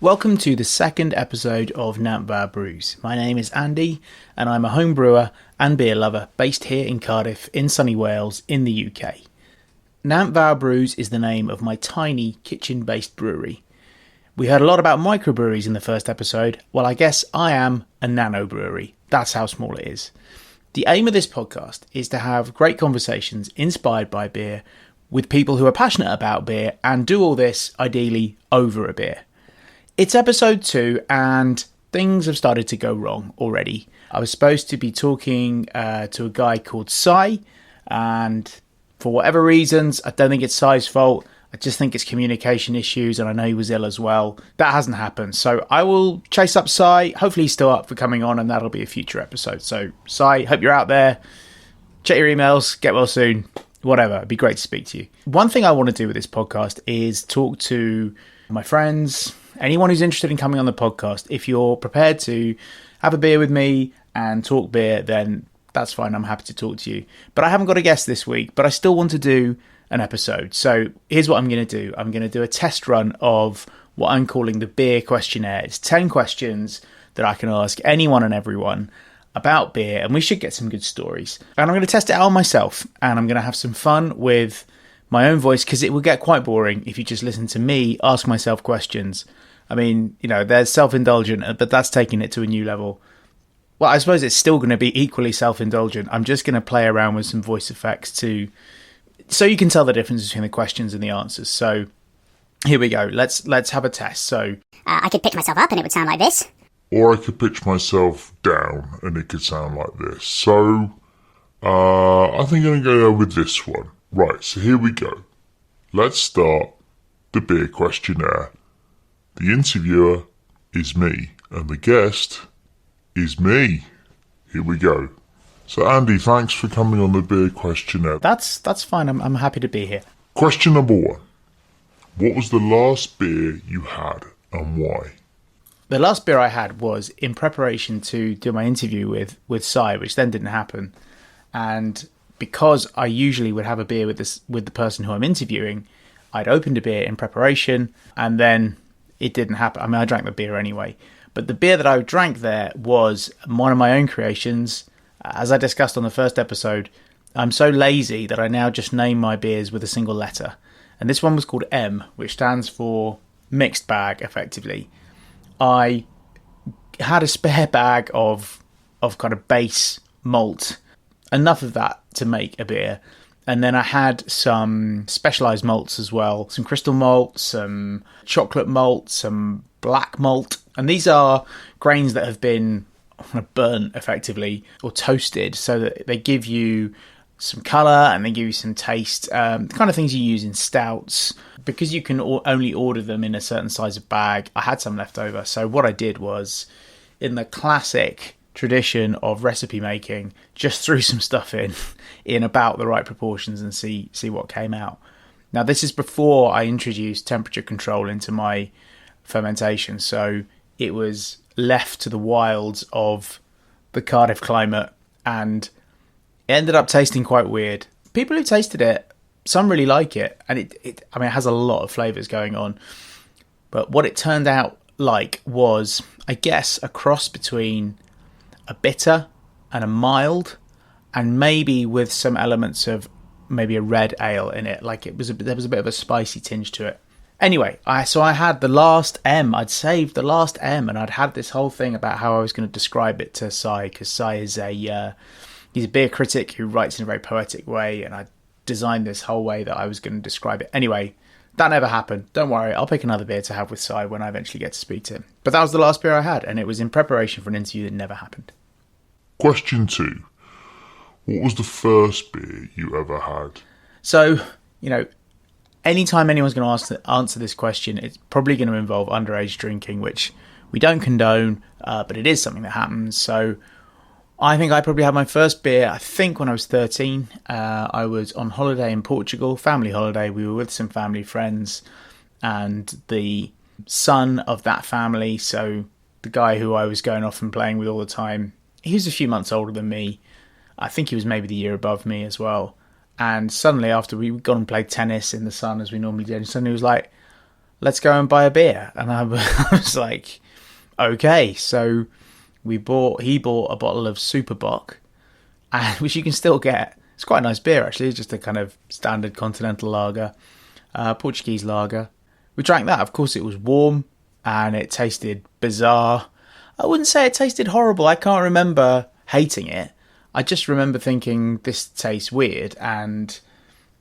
Welcome to the second episode of Nant Vrouw Brews. My name is Andy and I'm a home brewer and beer lover based here in Cardiff in sunny Wales in the UK. Nant Vrouw Brews is the name of my tiny kitchen-based brewery. We heard a lot about microbreweries in the first episode. Well, I guess I am a nano brewery. That's how small it is. The aim of this podcast is to have great conversations inspired by beer with people who are passionate about beer and do all this ideally over a beer. It's episode 2 and things have started to go wrong already. I was supposed to be talking to a guy called Sai, and for whatever reasons, I don't think it's Sai's fault. I just think it's communication issues, and I know he was ill as well. That hasn't happened, so I will chase up Sai. Hopefully he's still up for coming on, and that'll be a future episode. So Sai, hope you're out there. Check your emails, get well soon, whatever. It'd be great to speak to you. One thing I want to do with this podcast is talk to my friends, anyone who's interested in coming on the podcast. If you're prepared to have a beer with me and talk beer, then that's fine. I'm happy to talk to you. But I haven't got a guest this week, but I still want to do an episode. So here's what I'm going to do. I'm going to do a test run of what I'm calling the Beer Questionnaire. It's 10 questions that I can ask anyone and everyone about beer, and we should get some good stories. And I'm going to test it out on myself, and I'm going to have some fun with my own voice, because it will get quite boring if you just listen to me ask myself questions. I mean, you know, they're self-indulgent, but that's taking it to a new level. Well, I suppose it's still going to be equally self-indulgent. I'm just going to play around with some voice effects so you can tell the difference between the questions and the answers. So here we go. Let's have a test. So I could pitch myself up and it would sound like this. Or I could pitch myself down and it could sound like this. So I think I'm going to go with this one. Right, so here we go. Let's start the Beer Questionnaire. The interviewer is me, and the guest is me. Here we go. So Andy, thanks for coming on the Beer Questionnaire. that's fine. I'm happy to be here. Question number 1. What was the last beer you had and why? The last beer I had was in preparation to do my interview with Sai, which then didn't happen. And because I usually would have a beer with the person who I'm interviewing, I'd opened a beer in preparation, and then it didn't happen. I mean, I drank the beer anyway. But the beer that I drank there was one of my own creations. As I discussed on the first episode, I'm so lazy that I now just name my beers with a single letter. And this one was called M, which stands for mixed bag, effectively. I had a spare bag of kind of base malt, enough of that to make a beer. And then I had some specialised malts as well, some crystal malt, some chocolate malt, some black malt. And these are grains that have been burnt effectively or toasted so that they give you some colour and they give you some taste, the kind of things you use in stouts. Because you can only order them in a certain size of bag, I had some left over. So what I did was, in the classic tradition of recipe making, just threw some stuff in about the right proportions and see what came out. Now, this is before I introduced temperature control into my fermentation, so it was left to the wilds of the Cardiff climate, and it ended up tasting quite weird. People who tasted it, some really like it, and it has a lot of flavours going on. But what it turned out like was, I guess, a cross between a bitter and a mild, and maybe with some elements of maybe a red ale in it. Like there was a bit of a spicy tinge to it. Anyway, I had the last M. I'd saved the last M, and I'd had this whole thing about how I was going to describe it to Sai, because Sai is he's a beer critic who writes in a very poetic way, and I designed this whole way that I was going to describe it. Anyway, that never happened. Don't worry, I'll pick another beer to have with Sai when I eventually get to speak to him. But that was the last beer I had, and it was in preparation for an interview that never happened. Question 2. What was the first beer you ever had? So, anytime anyone's going to answer this question, it's probably going to involve underage drinking, which we don't condone, but it is something that happens. So I think I probably had my first beer, when I was 13. I was on holiday in Portugal, family holiday. We were with some family friends, and the son of that family, so the guy who I was going off and playing with all the time, he was a few months older than me. I think he was maybe the year above me as well. And suddenly, after we'd gone and played tennis in the sun as we normally did, suddenly he was like, let's go and buy a beer. And I was like, okay. So he bought a bottle of Super Bock, which you can still get. It's quite a nice beer, actually. It's just a kind of standard continental lager, Portuguese lager. We drank that. Of course, it was warm and it tasted bizarre. I wouldn't say it tasted horrible. I can't remember hating it. I just remember thinking, this tastes weird. And,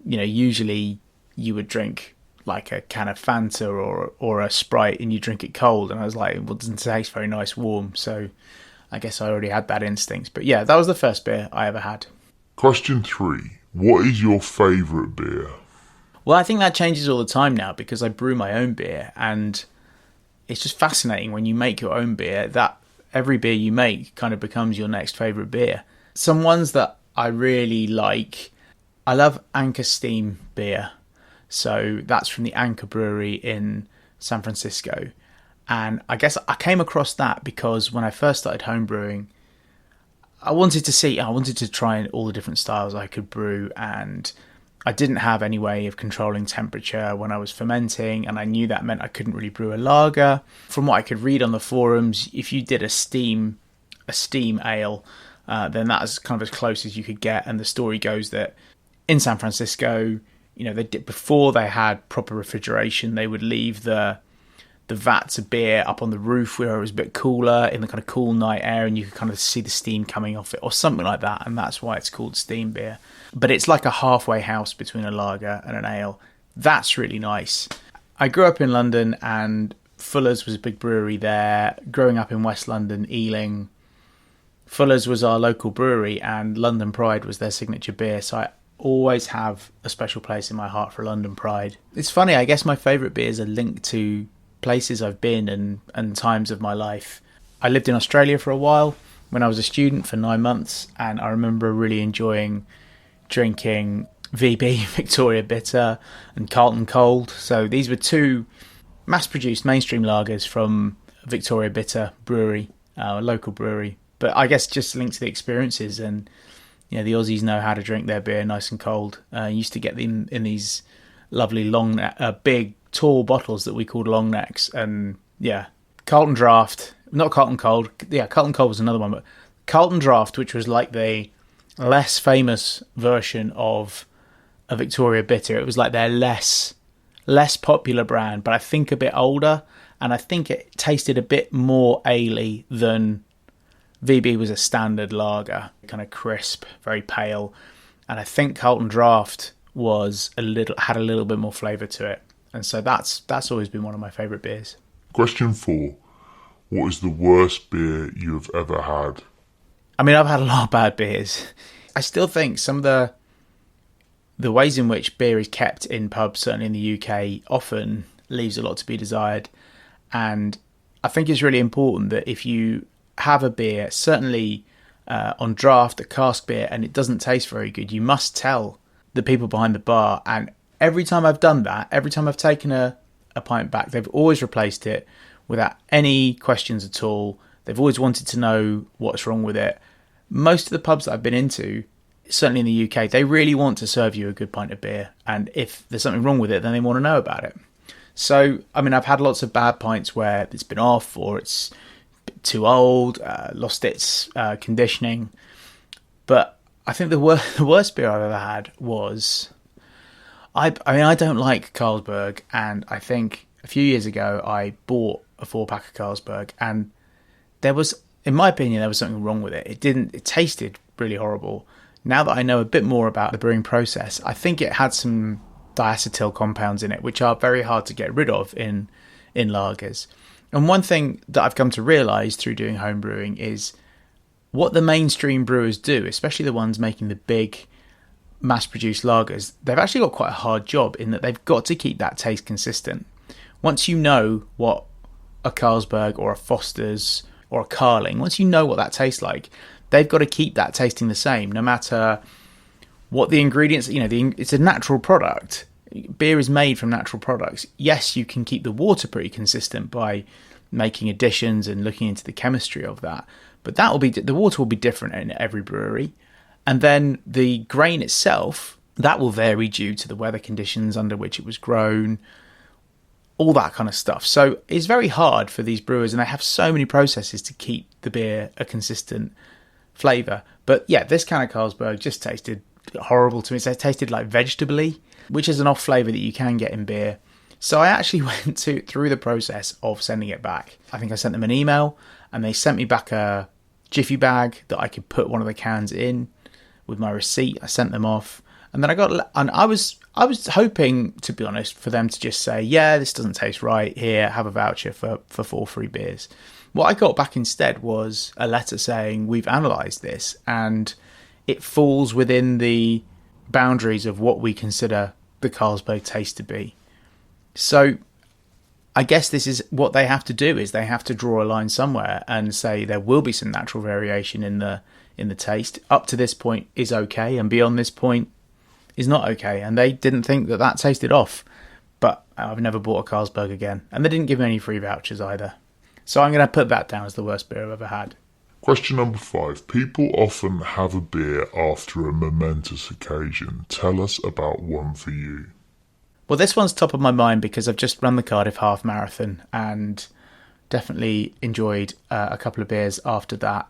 usually you would drink like a can of Fanta or a Sprite and you drink it cold. And I was like, well, it doesn't taste very nice warm. So I guess I already had that instinct. But yeah, that was the first beer I ever had. Question 3. What is your favourite beer? Well, I think that changes all the time now because I brew my own beer, and it's just fascinating when you make your own beer that every beer you make kind of becomes your next favourite beer. Some ones that I really like, I love Anchor Steam beer. So that's from the Anchor Brewery in San Francisco. And I guess I came across that because when I first started homebrewing, I wanted to try all the different styles I could brew, and I didn't have any way of controlling temperature when I was fermenting, and I knew that meant I couldn't really brew a lager. From what I could read on the forums, if you did a steam ale, then that's kind of as close as you could get. And the story goes that in San Francisco, before they had proper refrigeration, they would leave the vats of beer up on the roof where it was a bit cooler in the kind of cool night air, and you could kind of see the steam coming off it or something like that, and that's why it's called steam beer. But it's like a halfway house between a lager and an ale. That's really nice. I grew up in London, and Fuller's was a big brewery there. Growing up in West London, Ealing, Fuller's was our local brewery, and London Pride was their signature beer, so I always have a special place in my heart for London Pride. It's funny, I guess my favourite beers are linked to places I've been and times of my life. I lived in Australia for a while when I was a student for 9 months, and I remember really enjoying drinking VB, Victoria Bitter, and Carlton Cold. So these were two mass-produced mainstream lagers from Victoria Bitter Brewery, a local brewery. But I guess just linked to the experiences, and the Aussies know how to drink their beer nice and cold. Used to get them in these lovely long, big, tall bottles that we called long necks. And yeah, Carlton Draft, not Carlton Cold. Yeah, Carlton Cold was another one, but Carlton Draft, which was like the less famous version of a Victoria Bitter. It was like their less popular brand, but I think a bit older, and I think it tasted a bit more ale-y than VB was a standard lager, kind of crisp, very pale, and I think Carlton Draft had a little bit more flavour to it, and so that's always been one of my favourite beers. Question 4. What is the worst beer you've ever had? I mean, I've had a lot of bad beers. I still think some of the ways in which beer is kept in pubs, certainly in the UK, often leaves a lot to be desired. And I think it's really important that if you have a beer, certainly on draft, a cask beer, and it doesn't taste very good, you must tell the people behind the bar. And every time I've done that, every time I've taken a pint back, they've always replaced it without any questions at all. They've always wanted to know what's wrong with it. Most of the pubs that I've been into, certainly in the UK, they really want to serve you a good pint of beer. And if there's something wrong with it, then they want to know about it. So, I mean, I've had lots of bad pints where it's been off or it's too old, lost its conditioning. But I think the worst beer I've ever had was... I don't like Carlsberg, and I think a few years ago I bought a 4-pack of Carlsberg, and there was, in my opinion, there was something wrong with it. It tasted really horrible. Now that I know a bit more about the brewing process, I think it had some diacetyl compounds in it, which are very hard to get rid of in lagers. And one thing that I've come to realise through doing home brewing is what the mainstream brewers do, especially the ones making the big mass-produced lagers. They've actually got quite a hard job in that they've got to keep that taste consistent. Once you know what a Carlsberg or a Foster's or a Carling, once you know what that tastes like, they've got to keep that tasting the same, no matter what the ingredients. It's a natural product. Beer is made from natural products. Yes, you can keep the water pretty consistent by making additions and looking into the chemistry of that, but the water will be different in every brewery. And then the grain itself, that will vary due to the weather conditions under which it was grown. all that kind of stuff. So it's very hard for these brewers, and they have so many processes to keep the beer a consistent flavour. But yeah, this can of Carlsberg just tasted horrible to me. So it tasted like vegetable-y, which is an off flavour that you can get in beer. So I actually went through the process of sending it back. I think I sent them an email, and they sent me back a jiffy bag that I could put one of the cans in with my receipt. I sent them off, and then I was hoping, to be honest, for them to just say, yeah, this doesn't taste right, here, have a voucher for 4 free beers. What I got back instead was a letter saying, we've analysed this, and it falls within the boundaries of what we consider the Carlsberg taste to be. So I guess this is what they have to do, is they have to draw a line somewhere and say there will be some natural variation in the taste. Up to this point is okay, and beyond this point is not okay. And they didn't think that tasted off. But I've never bought a Carlsberg again. And they didn't give me any free vouchers either. So I'm going to put that down as the worst beer I've ever had. Question number 5. People often have a beer after a momentous occasion. Tell us about one for you. Well, this one's top of my mind because I've just run the Cardiff Half Marathon and definitely enjoyed a couple of beers after that.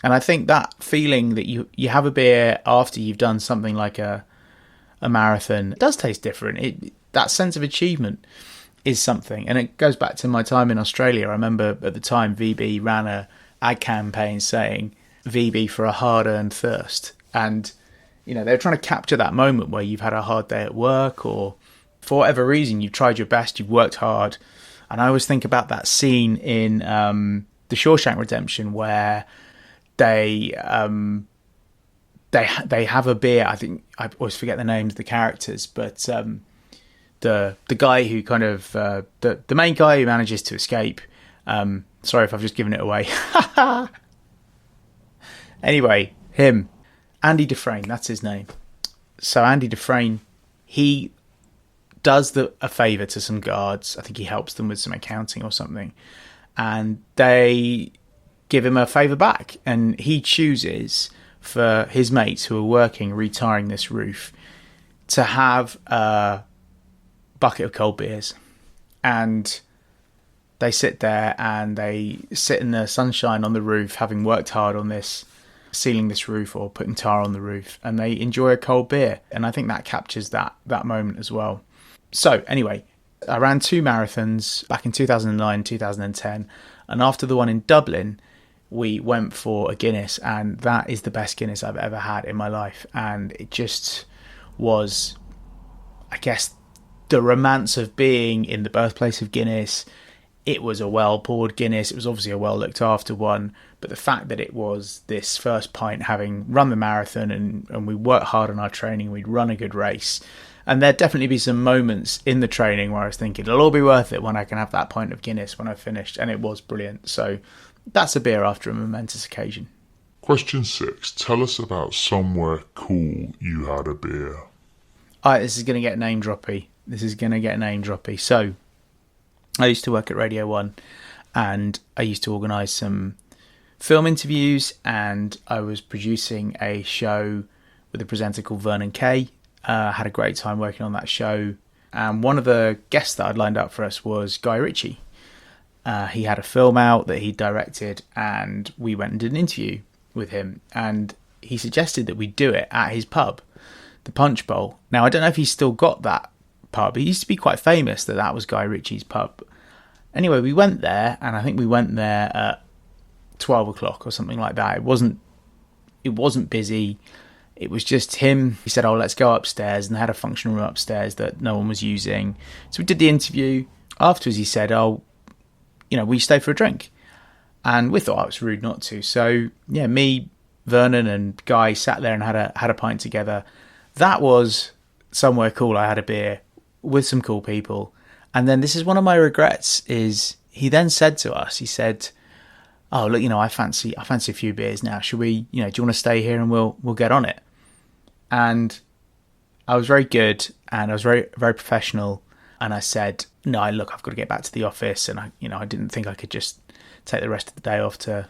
And I think that feeling that you have a beer after you've done something like a marathon does taste different. That sense of achievement is something. And it goes back to my time in Australia. I remember at the time VB ran a ad campaign saying VB for a hard-earned thirst. And, they were trying to capture that moment where you've had a hard day at work, or for whatever reason, you've tried your best, you've worked hard. And I always think about that scene in The Shawshank Redemption where they have a beer. I think I always forget the names of the characters, but the guy who kind of the main guy who manages to escape. Sorry if I've just given it away. Anyway, him, Andy Dufresne, that's his name. So Andy Dufresne, he does a favour to some guards. I think he helps them with some accounting or something, and they give him a favour back, and he chooses for his mates who are working retiring this roof to have a bucket of cold beers. And they sit there and they sit in the sunshine on the roof, having worked hard on this, sealing this roof or putting tar on the roof, and they enjoy a cold beer. And I think that captures that moment as well. So anyway, I ran 2 marathons back in 2009, 2010, and after the one in Dublin, we went for a Guinness, and that is the best Guinness I've ever had in my life. And it just was, I guess, the romance of being in the birthplace of Guinness. It was a well-poured Guinness. It was obviously a well-looked-after one. But the fact that it was this first pint, having run the marathon and we worked hard on our training, we'd run a good race. And there'd definitely be some moments in the training where I was thinking, it'll all be worth it when I can have that pint of Guinness when I've finished. And it was brilliant. So that's a beer after a momentous occasion. Question 6. Tell us about somewhere cool you had a beer. This is going to get name droppy. So I used to work at Radio 1 and I used to organise some film interviews, and I was producing a show with a presenter called Vernon Kay. Had a great time working on that show. And one of the guests that I'd lined up for us was Guy Ritchie. He had a film out that he directed, and we went and did an interview with him. And he suggested that we do it at his pub, the Punch Bowl. Now, I don't know if he's still got that pub. He used to be quite famous that was Guy Ritchie's pub. Anyway, we went there, and I think we went there at 12 o'clock or something like that. It wasn't busy. It was just him. He said, let's go upstairs, and they had a function room upstairs that no one was using. So we did the interview. Afterwards, he said, will you stay for a drink? And we thought it was rude not to. So, yeah, me, Vernon, and Guy sat there and had a pint together. That was somewhere cool. I had a beer with some cool people. And then this is one of my regrets, is he then said to us, he said, look, I fancy a few beers now. Should we, do you want to stay here and we'll get on it? And I was very good, and I was very, very professional. And I said, no, look, I've got to get back to the office. And I didn't think I could just take the rest of the day off to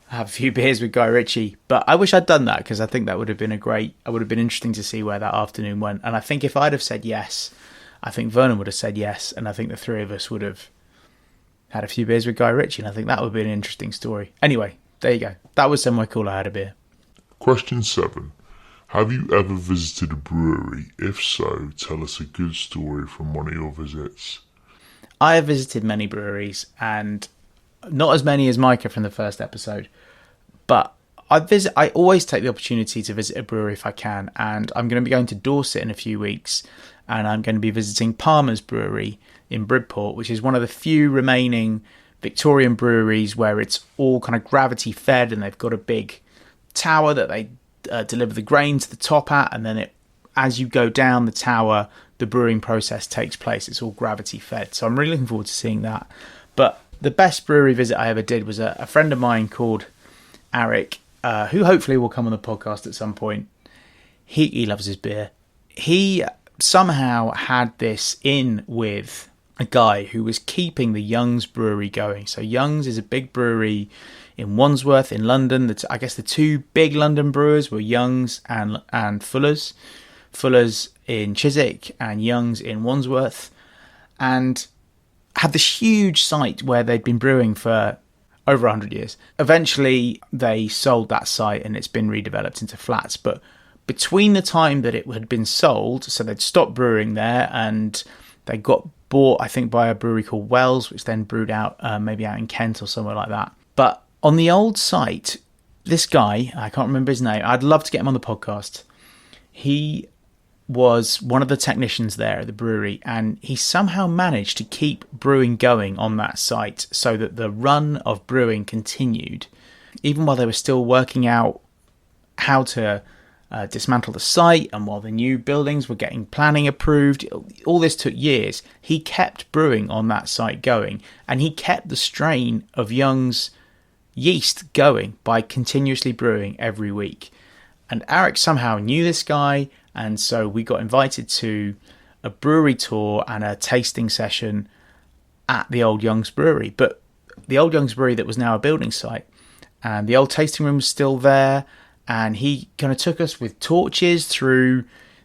have a few beers with Guy Ritchie. But I wish I'd done that, because I think that would have been interesting to see where that afternoon went. And I think if I'd have said yes, I think Vernon would have said yes, and I think the three of us would have had a few beers with Guy Ritchie, and I think that would be an interesting story. Anyway, there you go. That was somewhere cool I had a beer. Question 7. Have you ever visited a brewery? If so, tell us a good story from one of your visits. I have visited many breweries, and not as many as Micah from the first episode, but I always take the opportunity to visit a brewery if I can, and I'm going to be going to Dorset in a few weeks, and I'm going to be visiting Palmer's Brewery in Bridport, which is one of the few remaining Victorian breweries where it's all kind of gravity fed, and they've got a big tower that they deliver the grain to the top at, and then as you go down the tower, the brewing process takes place. It's all gravity fed, so I'm really looking forward to seeing that. But the best brewery visit I ever did was a friend of mine called Eric, who hopefully will come on the podcast at some point. He loves his beer. He somehow had this in with a guy who was keeping the Young's Brewery going. So Young's is a big brewery in Wandsworth in London. I guess the two big London brewers were Young's and Fuller's. Fuller's in Chiswick and Young's in Wandsworth. And had this huge site where they'd been brewing for over 100 years. Eventually, they sold that site and it's been redeveloped into flats. But between the time that it had been sold, so they'd stopped brewing there and they got bought, I think, by a brewery called Wells, which then brewed out maybe out in Kent or somewhere like that. But on the old site, this guy, I can't remember his name, I'd love to get him on the podcast. He was one of the technicians there at the brewery, and he somehow managed to keep brewing going on that site so that the run of brewing continued, even while they were still working out how to dismantle the site, and while the new buildings were getting planning approved. All this took years. He kept brewing on that site going, and he kept the strain of Young's yeast going by continuously brewing every week. And Eric somehow knew this guy, and so we got invited to a brewery tour and a tasting session at the old Young's Brewery. But the old Young's Brewery that was now a building site, and the old tasting room was still there, and he kind of took us with torches through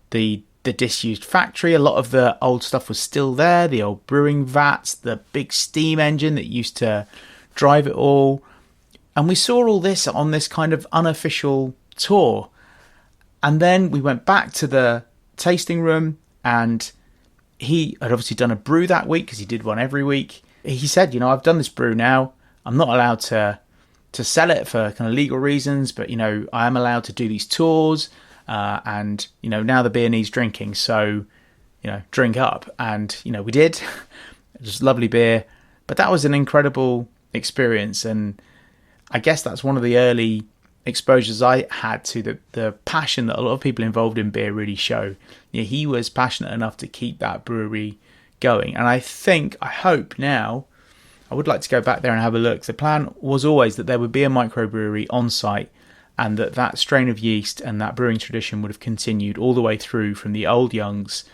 the disused factory. A lot of the old stuff was still there, the old brewing vats, the big steam engine that used to drive it all. And we saw all this on this kind of unofficial tour. And then we went back to the tasting room, and he had obviously done a brew that week because he did one every week. He said, I've done this brew now. I'm not allowed to sell it for kind of legal reasons, but, I am allowed to do these tours. And, now the beer needs drinking. So, drink up. And, we did. Just lovely beer. But that was an incredible experience. And I guess that's one of the early exposures I had to the passion that a lot of people involved in beer really show. He was passionate enough to keep that brewery going, and I hope now I would like to go back there and have a look. The plan was always that there would be a microbrewery on site, and that strain of yeast and that brewing tradition would have continued all the way through from the old Youngs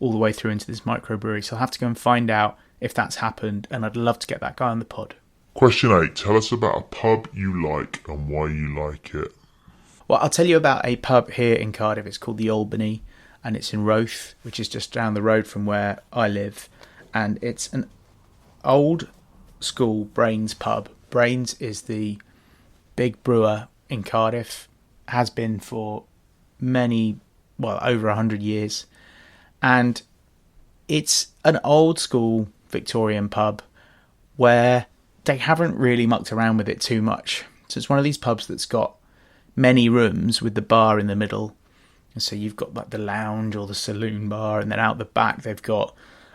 all the way through into this microbrewery. So I'll have to go and find out if that's happened, and I'd love to get that guy on the pod. Question 8. Tell us about a pub you like and why you like it. Well, I'll tell you about a pub here in Cardiff. It's called the Albany, and it's in Roath, which is just down the road from where I live. And it's an old school Brains pub. Brains is the big brewer in Cardiff, has been for over 100 years. And it's an old school Victorian pub where they haven't really mucked around with it too much. So it's one of these pubs that's got many rooms with the bar in the middle. And so you've got like the lounge or the saloon bar, and then out the back they've got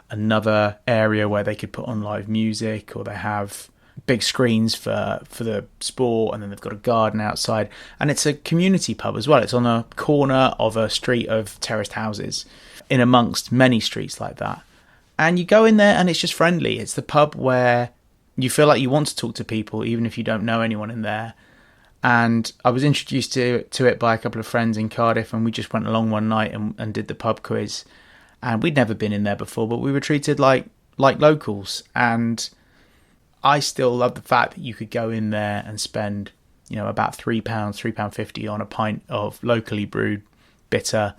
another area where they could put on live music, or they have big screens for the sport, and then they've got a garden outside. And it's a community pub as well. It's on a corner of a street of terraced houses in amongst many streets like that. And you go in there and it's just friendly. It's the pub where you feel like you want to talk to people, even if you don't know anyone in there. And I was introduced to it by a couple of friends in Cardiff, and we just went along one night and did the pub quiz. And we'd never been in there before, but we were treated like locals. And I still love the fact that you could go in there and spend, about £3.50 on a pint of locally brewed bitter,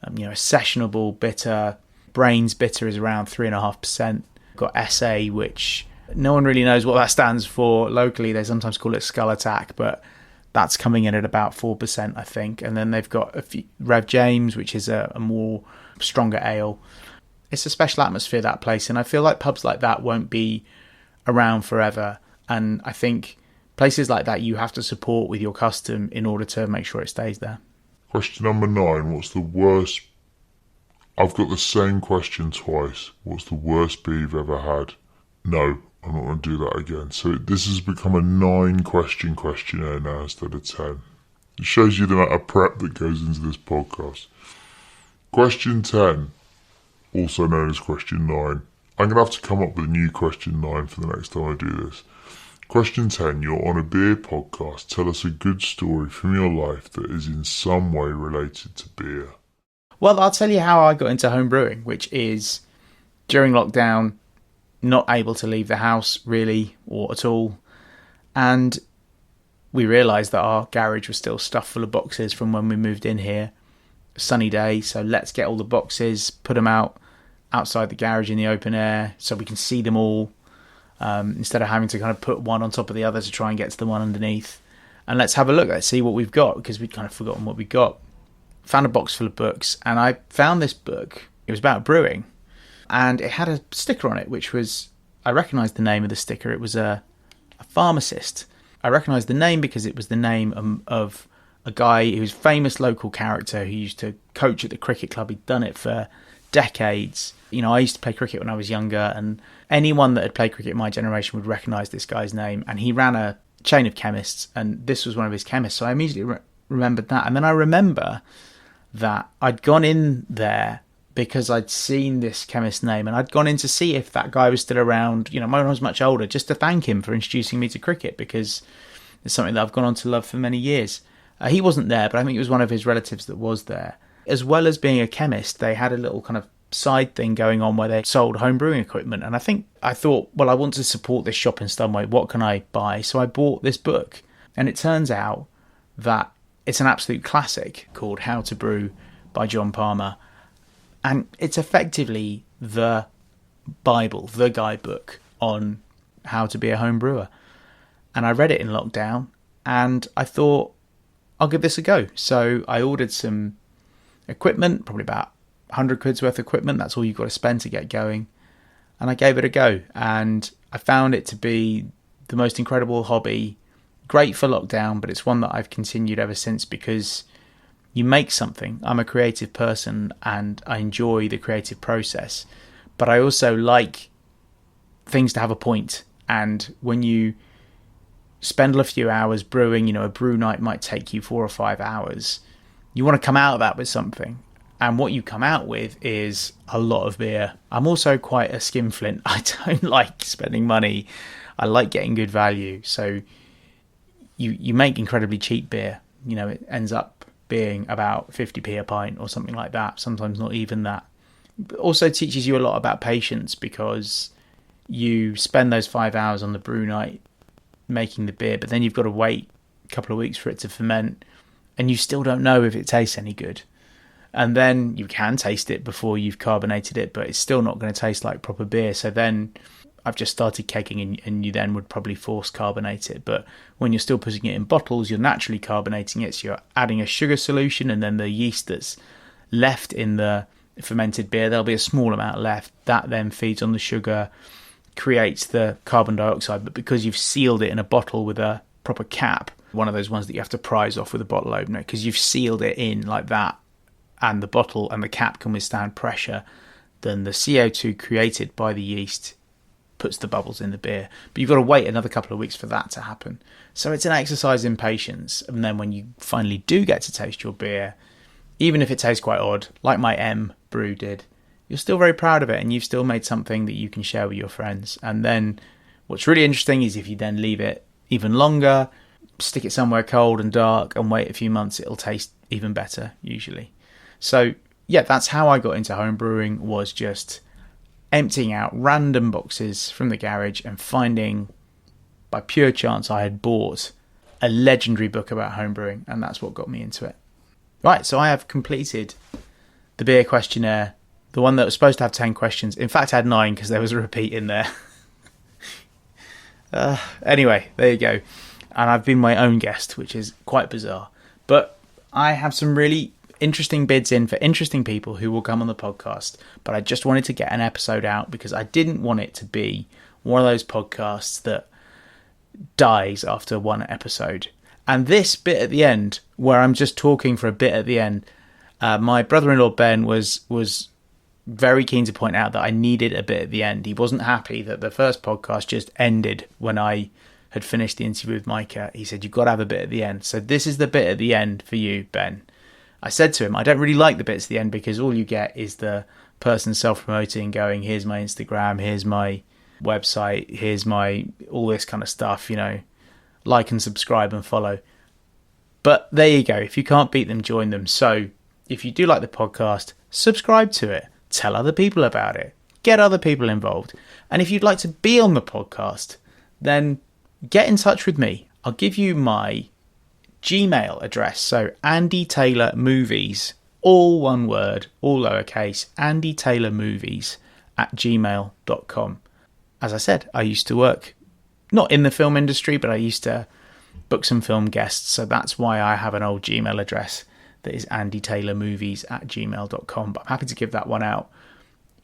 a sessionable bitter, Brains bitter is around 3.5%. Got SA, which no one really knows what that stands for. Locally, they sometimes call it Skull Attack, but that's coming in at about 4%, I think. And then they've got a few, Rev James, which is a more stronger ale. It's a special atmosphere, that place, and I feel like pubs like that won't be around forever. And I think places like that you have to support with your custom in order to make sure it stays there. Question number 9. What's the worst... I've got the same question twice. What's the worst beer you've ever had? No, I'm not going to do that again. So this has become a 9-question questionnaire now instead of 10. It shows you the amount of prep that goes into this podcast. Question 10, also known as question 9. I'm going to have to come up with a new question 9 for the next time I do this. Question 10, you're on a beer podcast. Tell us a good story from your life that is in some way related to beer. Well, I'll tell you how I got into home brewing, which is during lockdown, not able to leave the house really or at all. And we realised that our garage was still stuffed full of boxes from when we moved in here. Sunny day, so let's get all the boxes, put them outside the garage in the open air so we can see them all, instead of having to kind of put one on top of the other to try and get to the one underneath. And let's have a look, let's see what we've got, because we'd kind of forgotten what we got. Found a box full of books, and I found this book. It was about brewing, and it had a sticker on it, which was, I recognised the name of the sticker. It was a pharmacist. I recognised the name because it was the name of a guy who was a famous local character who used to coach at the cricket club. He'd done it for decades. You know, I used to play cricket when I was younger, and anyone that had played cricket in my generation would recognise this guy's name. And he ran a chain of chemists, and this was one of his chemists. So I immediately remembered that. And then I remember that I'd gone in there because I'd seen this chemist's name, and I'd gone in to see if that guy was still around, you know, when I was much older, just to thank him for introducing me to cricket, because it's something that I've gone on to love for many years. He wasn't there, but I think it was one of his relatives that was there. As well as being a chemist, they had a little kind of side thing going on where they sold home brewing equipment. And I thought, well, I want to support this shop in some way. What can I buy? So I bought this book. And it turns out that it's an absolute classic called How to Brew by John Palmer. And it's effectively the Bible, the guidebook on how to be a home brewer. And I read it in lockdown, and I thought, I'll give this a go. So I ordered some equipment, probably about 100 quid's worth of equipment. That's all you've got to spend to get going. And I gave it a go. And I found it to be the most incredible hobby. Great for lockdown, but it's one that I've continued ever since, because you make something. I'm a creative person and I enjoy the creative process. But I also like things to have a point. And when you spend a few hours brewing, you know, a brew night might take you 4 or 5 hours. You want to come out of that with something. And what you come out with is a lot of beer. I'm also quite a skinflint. I don't like spending money. I like getting good value. So you make incredibly cheap beer. You know, it ends up being about 50p a pint or something like that. Sometimes not even that. But also teaches you a lot about patience, because you spend those 5 hours on the brew night making the beer, but then you've got to wait a couple of weeks for it to ferment, and you still don't know if it tastes any good. And then you can taste it before you've carbonated it, but it's still not going to taste like proper beer. So then I've just started kegging, and you then would probably force carbonate it. But when you're still putting it in bottles, you're naturally carbonating it. So you're adding a sugar solution, and then the yeast that's left in the fermented beer, there'll be a small amount left. That then feeds on the sugar, creates the carbon dioxide. But because you've sealed it in a bottle with a proper cap, one of those ones that you have to prise off with a bottle opener, because you've sealed it in like that, and the bottle and the cap can withstand pressure, then the CO2 created by the yeast puts the bubbles in the beer. But you've got to wait another couple of weeks for that to happen. So it's an exercise in patience. And then when you finally do get to taste your beer, even if it tastes quite odd, like my M brew did, you're still very proud of it, and you've still made something that you can share with your friends. And then what's really interesting is if you then leave it even longer, stick it somewhere cold and dark, and wait a few months, it'll taste even better usually. So yeah, that's how I got into home brewing, was just emptying out random boxes from the garage and finding, by pure chance, I had bought a legendary book about home brewing, and that's what got me into it. Right, so I have completed the Beer Questionnaire The one that was supposed to have 10 questions. In fact, had 9 because there was a repeat in there. Anyway, there you go. And I've been my own guest, which is quite bizarre. But I have some really interesting bids in for interesting people who will come on the podcast. But I just wanted to get an episode out because I didn't want it to be one of those podcasts that dies after one episode. And this bit at the end, where I'm just talking for a bit at the end, my brother-in-law Ben was very keen to point out that I needed a bit at the end. He wasn't happy that the first podcast just ended when I had finished the interview with Micah. He said, you've got to have a bit at the end. So this is the bit at the end for you, Ben. I said to him, I don't really like the bits at the end because all you get is the person self-promoting, going, here's my Instagram, here's my website, here's my all this kind of stuff, you know, like and subscribe and follow. But there you go. If you can't beat them, join them. So if you do like the podcast, subscribe to it. Tell other people about it. Get other people involved. And if you'd like to be on the podcast, then get in touch with me. I'll give you my Gmail address. So Andy Taylor Movies, all one word, all lowercase, Andy Taylor Movies @gmail.com. As I said, I used to work not in the film industry, but I used to book some film guests. So that's why I have an old Gmail address that is andytaylormovies @gmail.com. But I'm happy to give that one out.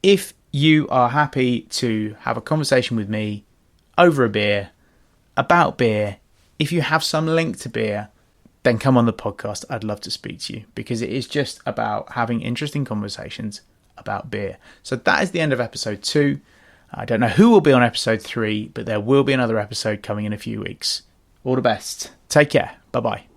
If you are happy to have a conversation with me over a beer, about beer, if you have some link to beer, then come on the podcast. I'd love to speak to you because it is just about having interesting conversations about beer. So that is the end of episode 2. I don't know who will be on episode 3, but there will be another episode coming in a few weeks. All the best. Take care. Bye-bye.